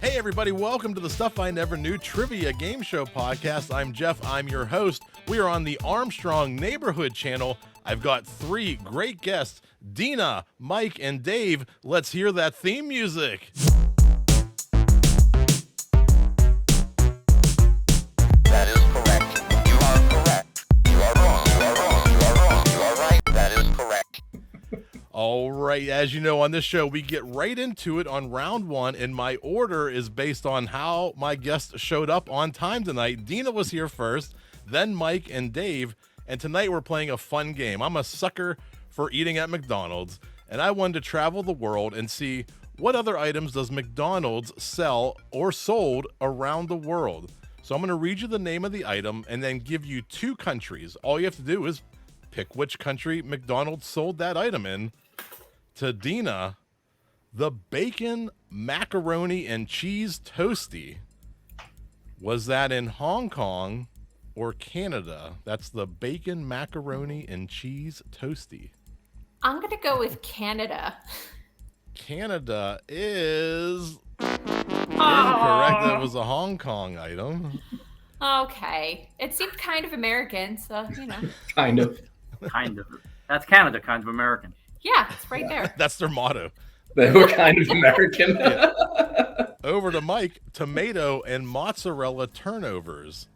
Hey everybody, welcome to the Stuff I Never Knew Trivia Game Show podcast. I'm Jeff, I'm your host. We are on the Armstrong Neighborhood Channel. I've got three great guests, Dina, Mike, and Dave. Let's hear that theme music. That is correct. You are correct. You are wrong. You are wrong. You are wrong. You are right. That is correct. All right, as you know, on this show, we get right into it on round one, and my order is based on how my guests showed up on time tonight. Dina was here first, then Mike and Dave, and tonight we're playing a fun game. I'm a sucker for eating at McDonald's, and I wanted to travel the world and see what other items does McDonald's sell or sold around the world. So I'm going to read you the name of the item and then give you two countries. All you have to do is pick which country McDonald's sold that item in. To Dina, the bacon macaroni and cheese toasty. Was that in Hong Kong or Canada? That's the bacon macaroni and cheese toasty. I'm going to go with Canada. Canada is incorrect. Oh. It was a Hong Kong item. Okay. It seemed kind of American, so, you know. Kind of. Kind of. That's Canada, kind of American. Yeah, it's right there. That's their motto. They were kind of American. Over to Mike, tomato and mozzarella turnovers.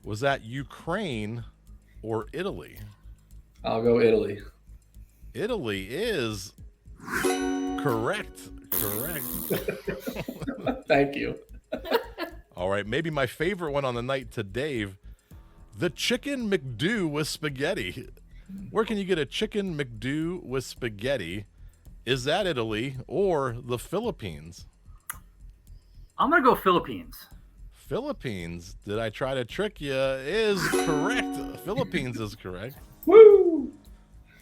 Was that Ukraine or Italy? I'll go Italy. Italy is correct. Thank you. All right, maybe my favorite one on the night to Dave, the chicken McDo with spaghetti. Where can you get a chicken McDo with spaghetti? Is that Italy or the Philippines? I'm going to go Philippines. Philippines, did I try to trick you? Is correct. Philippines is correct. Woo!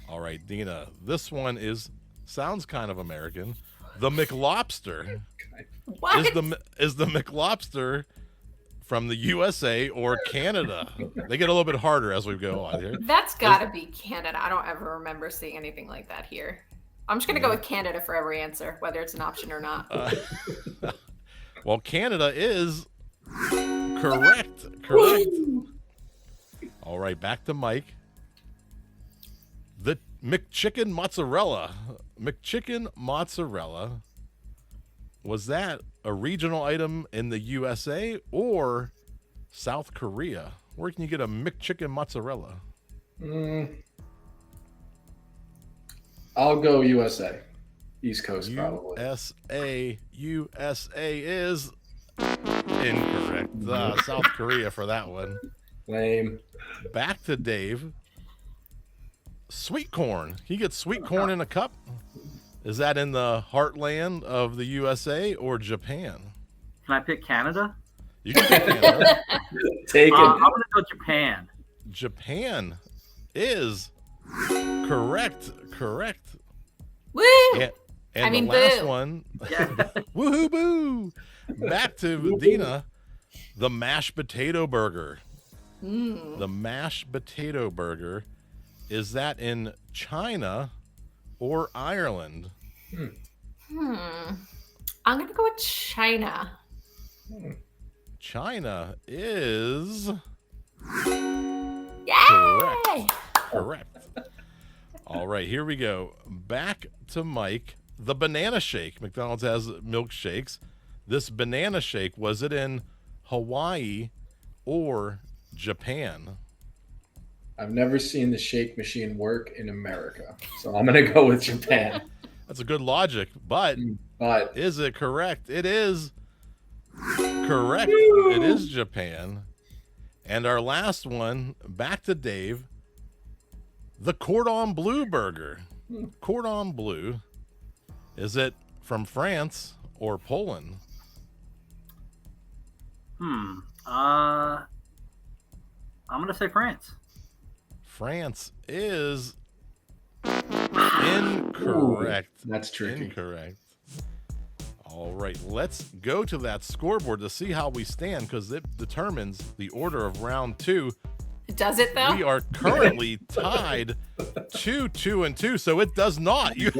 All right, Dina, this one sounds kind of American. The McLobster. What? Is the McLobster from the USA or Canada? They get a little bit harder as we go on here. That's got to be Canada. I don't ever remember seeing anything like that here. I'm just going to go with Canada for every answer, whether it's an option or not. Well, Canada is correct. All right, back to Mike. The McChicken mozzarella. McChicken mozzarella. Was that a regional item in the USA or South Korea? Where can you get a McChicken mozzarella? I'll go USA. East Coast, probably. USA is incorrect. South Korea for that one. Lame. Back to Dave. Sweet corn. He gets sweet corn in a cup. Is that in the heartland of the USA or Japan? Can I pick Canada? You can pick Canada. Take it. I'm going to go Japan. Japan is correct. Woo! And I mean, the last boo. one, Yeah. woohoo boo! Back to Dina, the mashed potato burger. The mashed potato burger, is that in China or Ireland? I'm going to go with China. China is Yay! correct. All right, here we go. Back to Mike. The banana shake. McDonald's has milkshakes. This banana shake, was it in Hawaii or Japan? I've never seen the shake machine work in America, so I'm going to go with Japan. That's a good logic, but But is it correct? It is correct. It is Japan. And our last one, back to Dave. The cordon bleu burger. Cordon bleu. Is it from France or Poland? I'm going to say France. France is incorrect. that's tricky. Incorrect. All right, let's go to that scoreboard to see how we stand because it determines the order of round two. Does it though? We are currently tied 2-2, so it does not. Your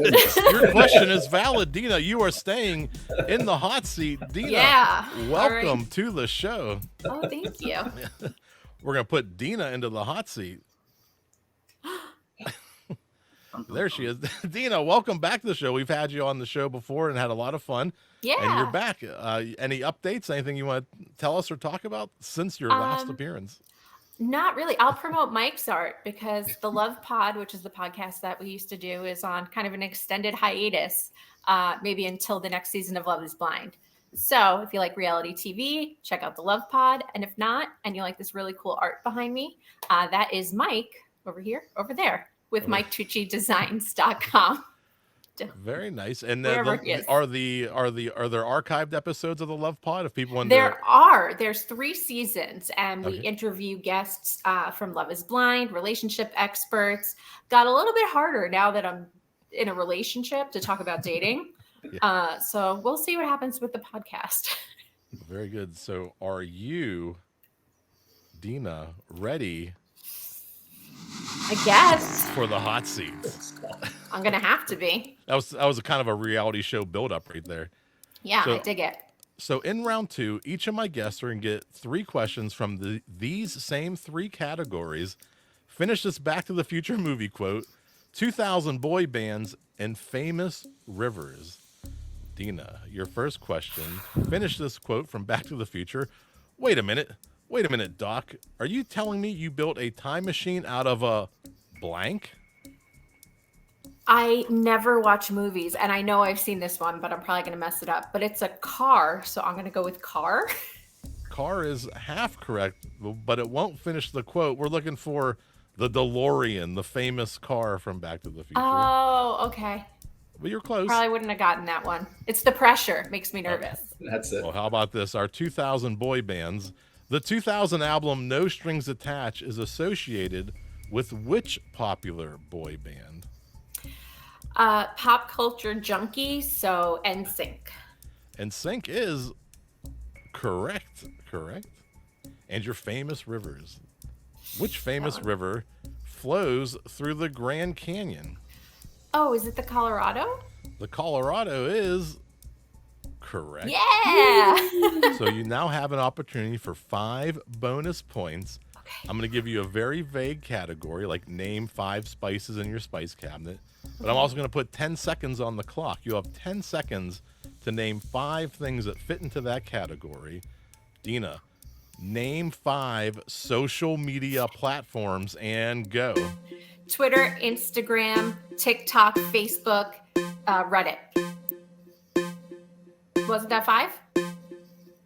question is valid, Dina. You are staying in the hot seat. Dina, Yeah. welcome All right. to the show. Oh, thank you. We're going to put Dina into the hot seat. There she is. Dina, welcome back to the show. We've had you on the show before and had a lot of fun. Yeah. And you're back. Any updates? Anything you want to tell us or talk about since your last appearance? Not really. I'll promote Mike's art because the Love Pod, which is the podcast that we used to do, is on kind of an extended hiatus, maybe until the next season of Love is Blind. So if you like reality TV, check out the Love Pod. And if not, and you like this really cool art behind me, that is Mike over there with MikeTucciDesigns.com. Very nice. And Wherever he is. are there archived episodes of the Love Pod if people want There's 3 seasons, and we interview guests from Love is Blind, relationship experts. Got a little bit harder now that I'm in a relationship to talk about dating. So we'll see what happens with the podcast. Very good. So are you, Dina, ready I guess for the hot seat? I'm gonna have to be. That was a kind of a reality show build-up right there. Yeah, So- I dig it. So in round 2, each of my guests are going to get 3 questions from these same 3 categories. Finish this Back to the Future movie quote, 2000 boy bands, and famous rivers. Dina, your first question. Finish this quote from Back to the Future. Wait a minute, Doc. Are you telling me you built a time machine out of a blank? I never watch movies, and I know I've seen this one, but I'm probably gonna mess it up. But it's a car, so I'm gonna go with car. Car is half correct, but it won't finish the quote. We're looking for the DeLorean, the famous car from Back to the Future. Oh, okay. But you're close. Probably wouldn't have gotten that one. It's the pressure. Makes me nervous. That's it. Well, how about this? Our 2000 boy bands. The 2000 album No Strings Attached is associated with which popular boy band? Pop culture junkie, so NSYNC. And Sync is correct. And your famous rivers. Which famous river flows through the Grand Canyon? Oh, is it the Colorado? The Colorado is correct. Yeah. So you now have an opportunity for 5 bonus points. Okay. I'm going to give you a very vague category, like name 5 spices in your spice cabinet. But I'm also going to put 10 seconds on the clock. You have 10 seconds to name 5 things that fit into that category. Dina, name 5 social media platforms and go. Twitter, Instagram, TikTok, Facebook, Reddit. Wasn't that 5?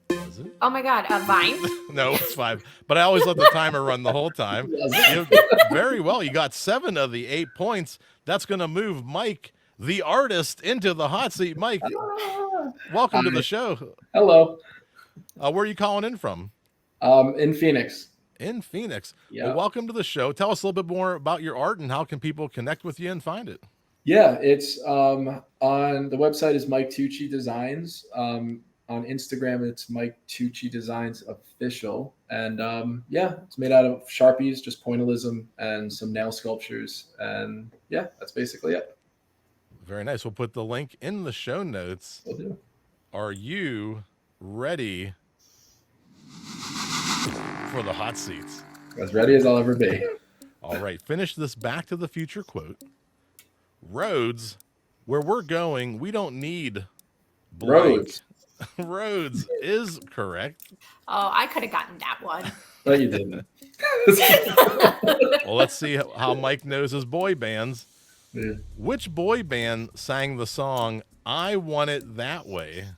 Was it? Oh my God, Vine. No, it's 5. But I always let the timer run the whole time. Very well. You got 7 of the 8 points. That's going to move Mike, the artist, into the hot seat. Mike, welcome to the show. Hello. Where are you calling in from? In Phoenix. In Phoenix. Yeah. Well, welcome to the show. Tell us a little bit more about your art and how can people connect with you and find it? Yeah, it's on the website is Mike Tucci Designs. On Instagram, it's Mike Tucci Designs Official. And yeah, it's made out of Sharpies, just pointillism, and some nail sculptures. And yeah, that's basically it. Very nice. We'll put the link in the show notes. Will do. Are you ready for the hot seats? As ready as I'll ever be. All right. Finish this Back to the Future quote. Roads, where we're going, we don't need blank. Roads. Roads is correct. Oh, I could have gotten that one. No, you didn't. Well, let's see how Mike knows his boy bands. Yeah. Which boy band sang the song I Want It That Way?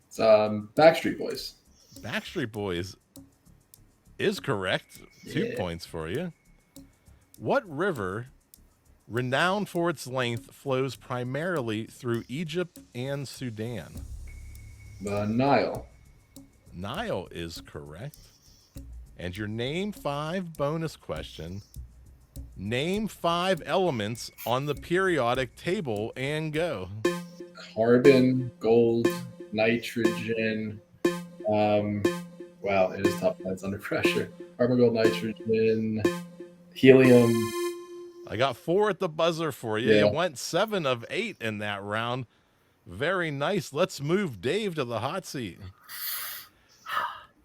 It's Backstreet Boys. Backstreet Boys is correct. 2 Yeah. points for you. What river, renowned for its length, flows primarily through Egypt and Sudan? Nile. Nile is correct. And your name 5 bonus question. Name 5 elements on the periodic table and go. Carbon, gold, nitrogen, Wow, it is tough plants under pressure. Argon, nitrogen, helium. I got 4 at the buzzer for you. Yeah. You went 7 of 8 in that round. Very nice. Let's move Dave to the hot seat.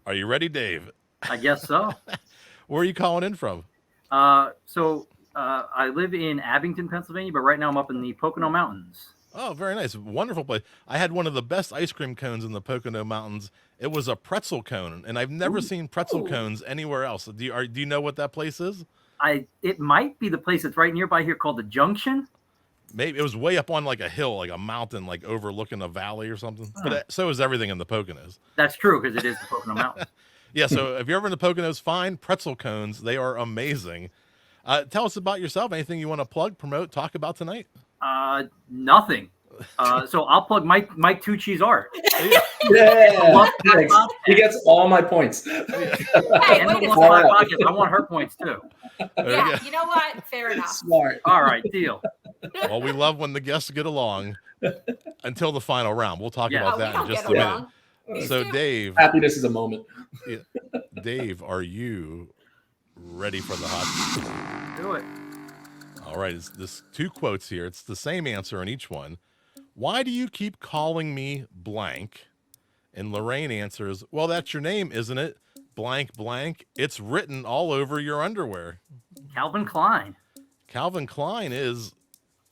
Are you ready, Dave? I guess so. Where are you calling in from? I live in Abington, Pennsylvania, but right now I'm up in the Pocono Mountains. Oh, very nice. Wonderful place. I had one of the best ice cream cones in the Pocono Mountains. It was a pretzel cone, and I've never seen pretzel cones anywhere else. Do you know what that place is? It might be the place that's right nearby here called the Junction. Maybe it was way up on like a hill, like a mountain, like overlooking a valley or something. But so is everything in the Poconos. That's true, because it is the Pocono Mountains. Yeah, so if you're ever in the Poconos, find pretzel cones. They are amazing. Tell us about yourself. Anything you want to plug, promote, talk about tonight? Nothing. So I'll plug Mike Tucci's art. Yeah, thanks. He gets all my points. Hey, And wait a the second. podcast. I want her points too. Yeah, you know what? Fair enough. Smart. All right, deal. Well, we love when the guests get along until the final round. We'll talk Yeah. about Oh, we that in don't just get a minute. along. We So, do. Dave, Happiness is a moment. Dave, are you ready for the hot seat? Do it. All right, it's this 2 quotes here. It's the same answer in each one. Why do you keep calling me blank? And Lorraine answers, well, that's your name, isn't it? Blank, blank. It's written all over your underwear. Calvin Klein. Calvin Klein is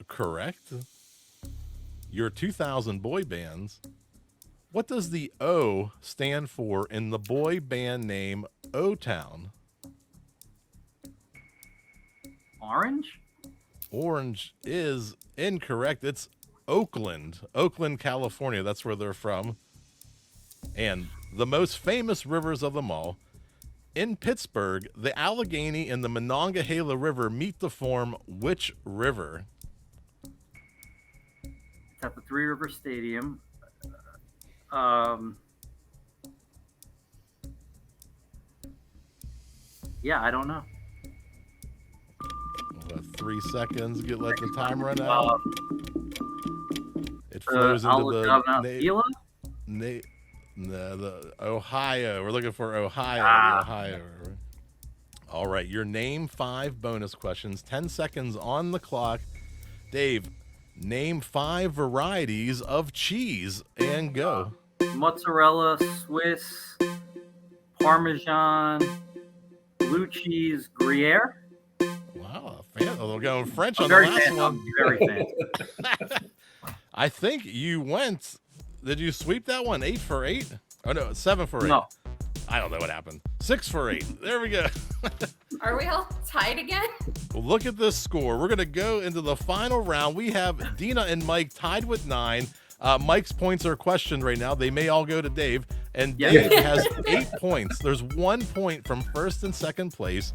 correct. Your 2000 boy bands. What does the O stand for in the boy band name O-Town? Orange. Orange is incorrect. It's Oakland, California. That's where they're from. And the most famous rivers of them all. In Pittsburgh, the Allegheny and the Monongahela River meet to form which river? It's at the Three River Stadium. Yeah, I don't know. 3 seconds. Let the time run out. It flows I'll into look the up now. Gila? the Ohio. We're looking for Ohio. The Ohio River. All right, your name 5 bonus questions. 10 seconds on the clock. Dave, name 5 varieties of cheese and go. Mozzarella, Swiss, Parmesan, blue cheese, Gruyere. Wow, they're going French I'm on the very last fancy. one. Very fancy. I think you went. Did you sweep that one? 8 for 8? Oh no, 7 for 8. No. I don't know what happened. 6 for 8. There we go. Are we all tied again? Well, look at this score. We're gonna go into the final round. We have Dina and Mike tied with 9. Mike's points are questioned right now. They may all go to Dave, and Dave has 8 points. There's 1 point from first and second place,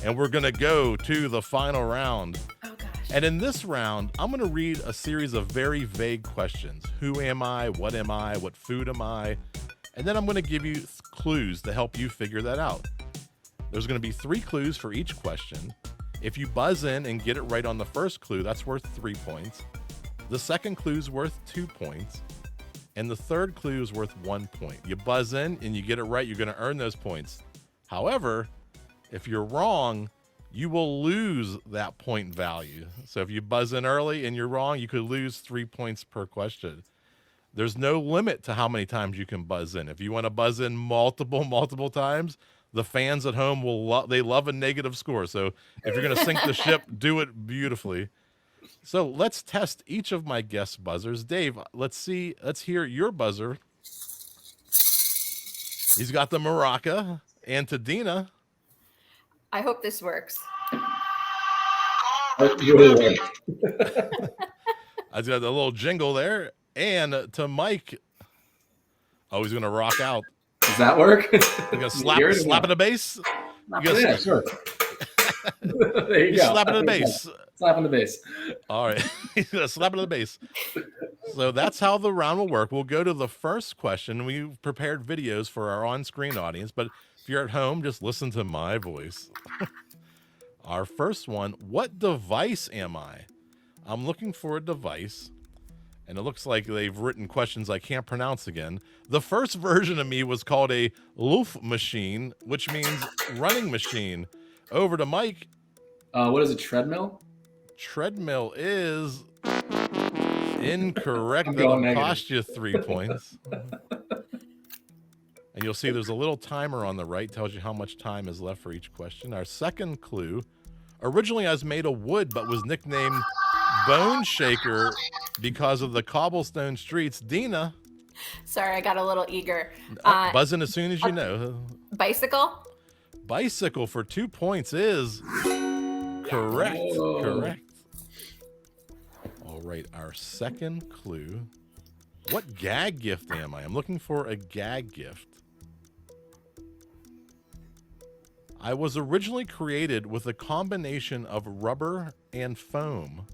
and we're gonna go to the final round. Oh gosh. And in this round, I'm going to read a series of very vague questions. Who am I? What am I? What food am I? And then I'm going to give you clues to help you figure that out. There's going to be 3 clues for each question. If you buzz in and get it right on the first clue, that's worth 3 points. The second clue is worth 2 points. And the third clue is worth 1 point. You buzz in and you get it right, you're going to earn those points. However, if you're wrong, you will lose that point value. So if you buzz in early and you're wrong, you could lose 3 points per question. There's no limit to how many times you can buzz in. If you want to buzz in multiple times, the fans at home they love a negative score. So if you're going to sink the ship, do it beautifully. So let's test each of my guest buzzers. Dave, let's hear your buzzer. He's got the maraca. And to Dina, I hope this works. I got the little jingle there. And to Mike, he's going to rock out. Does that work? You're going to slap at the bass? Yeah, sure. There you go. Slapping the bass. Slapping the bass. All right. He's going to slap it on the bass. So that's how the round will work. We'll go to the first question. We've prepared videos for our on-screen audience, but if you're at home, just listen to my voice. Our first one, what device am I? I'm looking for a device. And it looks like they've written questions I can't pronounce again. The first version of me was called a laufmaschine, which means running machine. Over to Mike. What is a treadmill? Treadmill is incorrect. I'm That'll going negative. cost you 3 points. And you'll see there's a little timer on the right, tells you how much time is left for each question. Our second clue, originally I was made of wood, but was nicknamed Bone Shaker because of the cobblestone streets. Dina. Sorry, I got a little eager. Buzzing as soon as you know. Bicycle? Bicycle for 2 points is correct. Whoa. Correct. All right, our second clue. What gag gift am I? I'm looking for a gag gift. I was originally created with a combination of rubber and foam.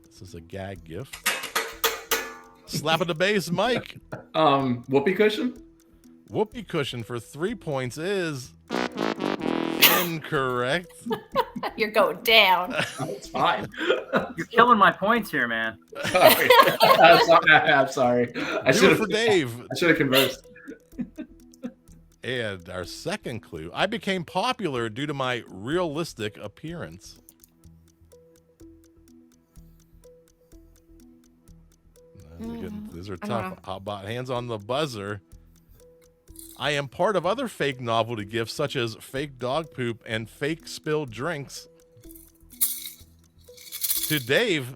This is a gag gift. Slap at the base, Mike. Whoopee cushion? Whoopee cushion for 3 points is incorrect. You're going down. It's fine. You're killing my points here, man. Sorry. I'm sorry. I Do should it for Dave. I should have conversed. And our second clue, I became popular due to my realistic appearance. These are tough. How about hands on the buzzer? I am part of other fake novelty gifts such as fake dog poop and fake spilled drinks. To Dave,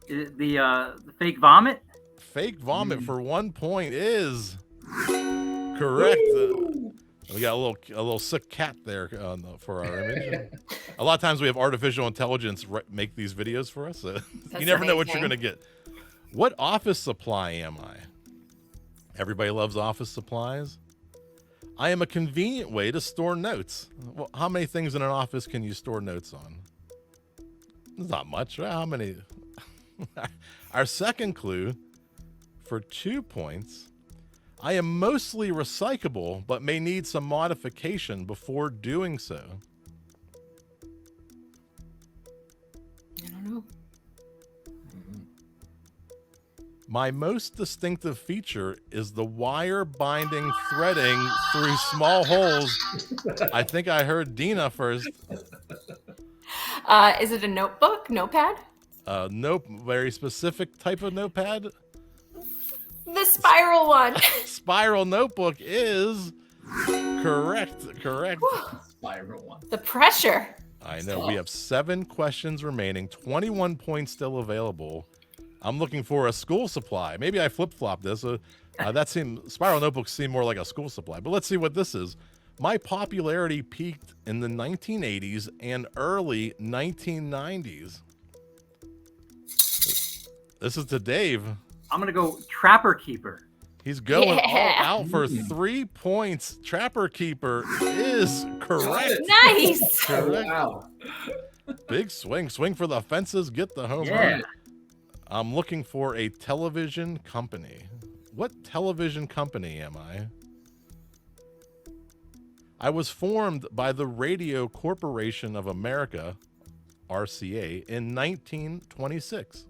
The fake vomit? fake vomit for 1 point is correct. We got a little sick cat there for our image. A lot of times we have artificial intelligence make these videos for us. So you never know what you're going to get. What office supply am I? Everybody loves office supplies. I am a convenient way to store notes. Well, how many things in an office can you store notes on? There's not much, right? How many? Our second clue for 2 points. I am mostly recyclable, but may need some modification before doing so. I don't know. My most distinctive feature is the wire binding threading through small holes. I think I heard Dina first. Is it a notebook? Notepad? Nope, very specific type of notepad. The spiral one. Spiral notebook is correct. Spiral one. The pressure. I know. We have 7 questions remaining, 21 points still available. I'm looking for a school supply. Maybe I flip-flop this. Spiral notebooks seem more like a school supply. But let's see what this is. My popularity peaked in the 1980s and early 1990s. This is to Dave. I'm going to go Trapper Keeper. He's going Yeah. all out for 3 points. Trapper Keeper is correct. Nice. Correct. Wow. Big swing. Swing for the fences. Get the home Yeah. run. I'm looking for a television company. What television company am I? I was formed by the Radio Corporation of America, RCA, in 1926.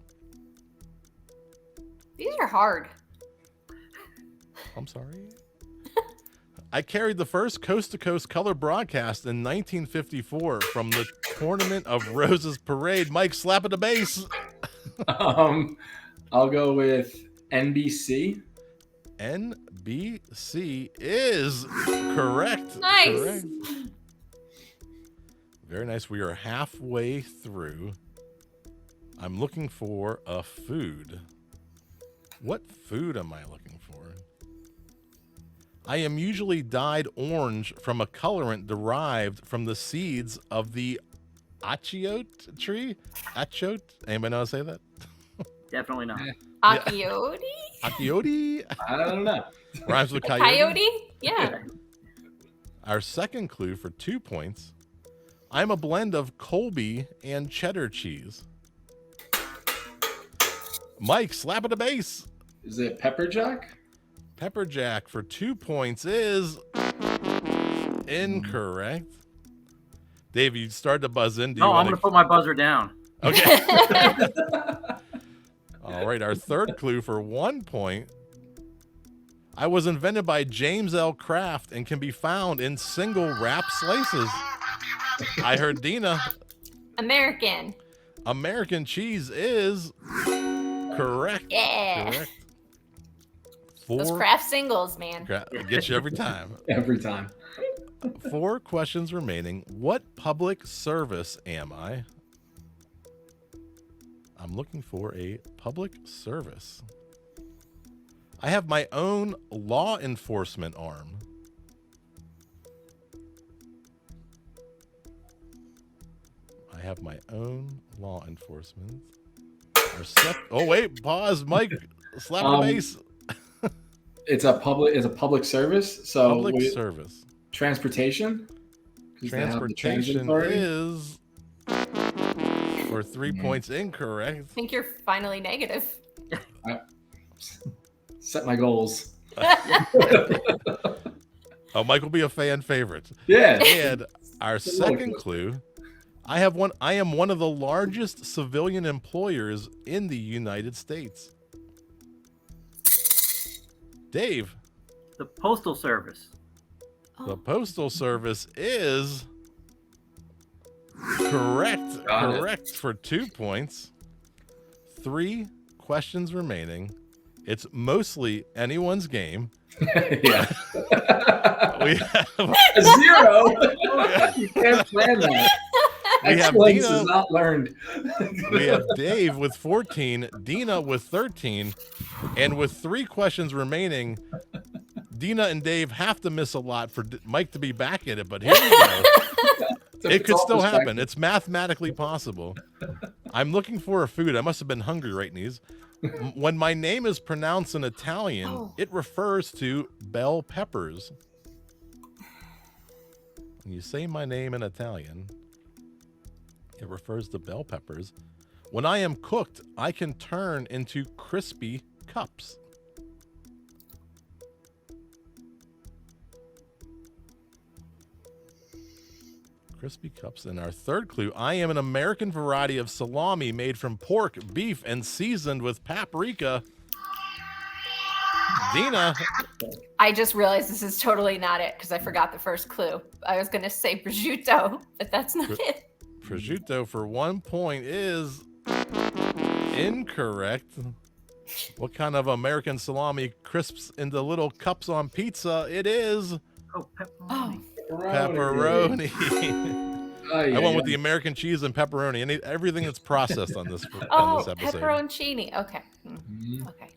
These are hard. I'm sorry. I carried the first coast-to-coast color broadcast in 1954 from the Tournament of Roses Parade. Mike, slap at the base. I'll go with NBC. NBC is correct. Nice. Correct. Very nice. We are halfway through. I'm looking for a food. What food am I looking for? I am usually dyed orange from a colorant derived from the seeds of the achiote tree. Achiote? Anybody know how to say that? Definitely not. Achiote? Achiote? I don't know. Rhymes with A coyote. coyote? Yeah. Our second clue for 2 points. I'm a blend of Colby and cheddar cheese. Mike, slap at the base. Is it Pepper Jack? Pepper Jack for 2 points is incorrect. Dave, you started to buzz in. Do you No, I'm want going to put my buzzer down. Okay. All right. Our third clue for 1 point. I was invented by James L. Kraft and can be found in single wrap slices. I heard Dina. American. American cheese is correct. Yeah. Correct. Those Kraft singles, man. Get you every time. Every time. 4 questions remaining. What public service am I? I'm looking for a public service. I have my own law enforcement arm. I have my own law enforcement. Oh wait, pause, Mike. Slap the bass. It's a public service. So Public service. Transportation. Transportation is for 3 points incorrect. I think you're finally negative. Set my goals. Oh, Mike will be a fan favorite. Yeah. And our second clue, I am one of the largest civilian employers in the United States. Dave. The Postal Service. The Postal Service is correct. Correct for 2 points. 3 questions remaining. It's mostly anyone's game. Yeah. We have A 0. You can't plan that. We have Excellence Dina. is not learned. We have Dave with 14, Dina with 13, and with 3 questions remaining, Dina and Dave have to miss a lot for Mike to be back in it, but here we go. It could still happen. It's mathematically possible. I'm looking for a food. I must have been hungry right in these. When my name is pronounced in Italian, it refers to bell peppers. When you say my name in Italian, it refers to bell peppers. When I am cooked, I can turn into crispy cups. Crispy cups. And our third clue, I am an American variety of salami made from pork, beef, and seasoned with paprika. Dina. I just realized this is totally not it because I forgot the first clue. I was going to say prosciutto, but that's not it. Prosciutto for 1 point is incorrect. What kind of American salami crisps into little cups on pizza? It is Pepperoni. pepperoni. I went with the American cheese and pepperoni. Everything that's processed on this episode. Pepperoncini. Okay. Mhm. Okay.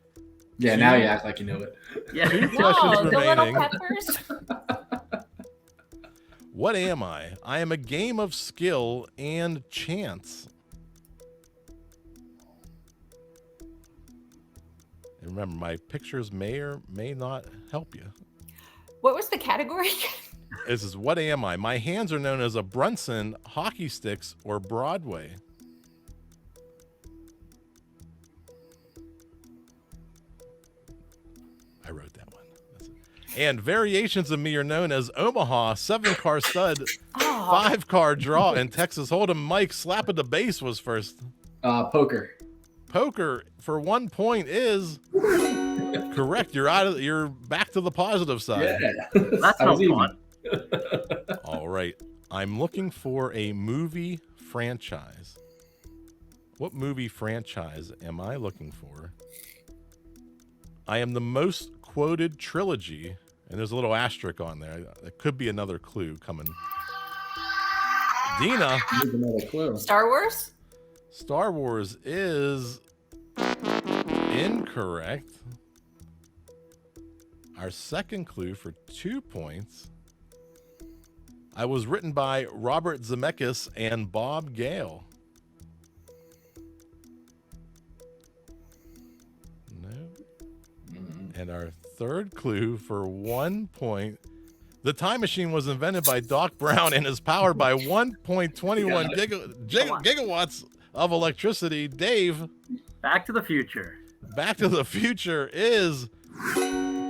Yeah, now you act like you know it. Yeah. 2 No, questions the little remaining. peppers. What am I? I am a game of skill and chance. And remember, my pictures may or may not help you. What was the category? This is what am I? My hands are known as a Brunson, hockey sticks, or Broadway. I wrote that one. That's it. And variations of me are known as Omaha, 7-car stud, 5-car draw, and Texas Hold'em. Mike, slap of the bass was first. Poker. Poker for 1 point is correct. You're back to the positive side. Yeah. That's I was no even. fun. All right. I'm looking for a movie franchise. What movie franchise am I looking for? I am the most quoted trilogy, and there's a little asterisk on there. There could be another clue coming. Dina. Here's another clue. Star Wars? Star Wars is incorrect. Our second clue for 2 points. I was written by Robert Zemeckis and Bob Gale. No. And our third clue for 1 point. The time machine was invented by Doc Brown and is powered by 1.21 gigawatts of electricity. Dave. Back to the Future. Back to the Future is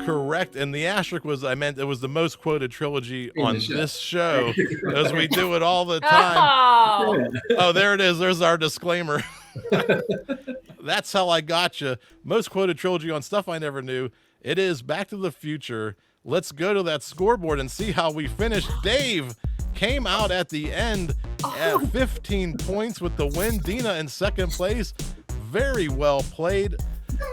correct. And the asterisk was, I meant it was the most quoted trilogy In the on show. this show, as we do it all the time. Oh, Oh, there it is. There's our disclaimer. That's how I got you. Most quoted trilogy on Stuff I Never Knew. It is Back to the Future. Let's go to that scoreboard and see how we finished. Dave came out at the end at 15 points with the win. Dina in second place. Very well played.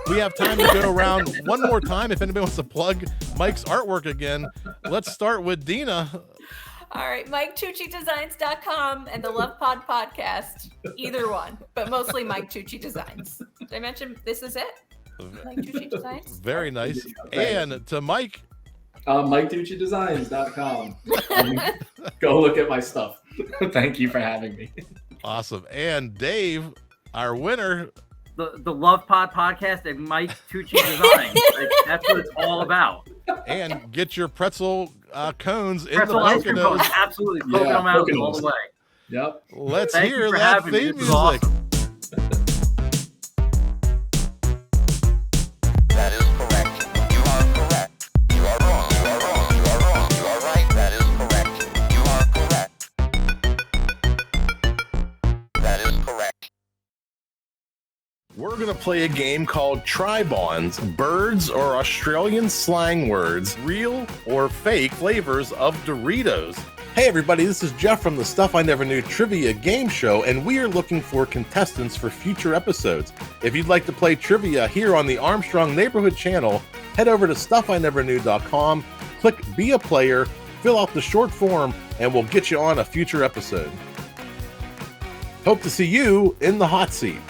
We have time to go around one more time if anybody wants to plug Mike's artwork again. Let's start with Dina. all right. MikeTucciDesigns.com and the Love Pod podcast. Either one, but mostly Mike Tucci Designs. Did I mention this is it? Mike Tucci Designs. Very nice. Thanks. And to Mike, MikeTucciDesigns.com. Go look at my stuff. Thank you for having me. awesome. And Dave, our winner. The Love Pod podcast and Mike Tucci Design. Like, that's what it's all about. And get your pretzel cones in Pretzel the ice cream Poconos. cones, absolutely. Pocono Mountain all the way. Yep. Let's Thank hear you for that having me. theme This is music. awesome. That is correct. You are correct. You are wrong. You are wrong. You are wrong. You are right. That is correct. You are correct. That is correct. We're going to play a game called Try-Bonds, birds or Australian slang words, real or fake flavors of Doritos. Hey everybody, this is Jeff from the Stuff I Never Knew Trivia Game Show, and we are looking for contestants for future episodes. If you'd like to play trivia here on the Armstrong Neighborhood channel, head over to stuffineverknew.com, click Be a Player, fill out the short form, and we'll get you on a future episode. Hope to see you in the hot seat.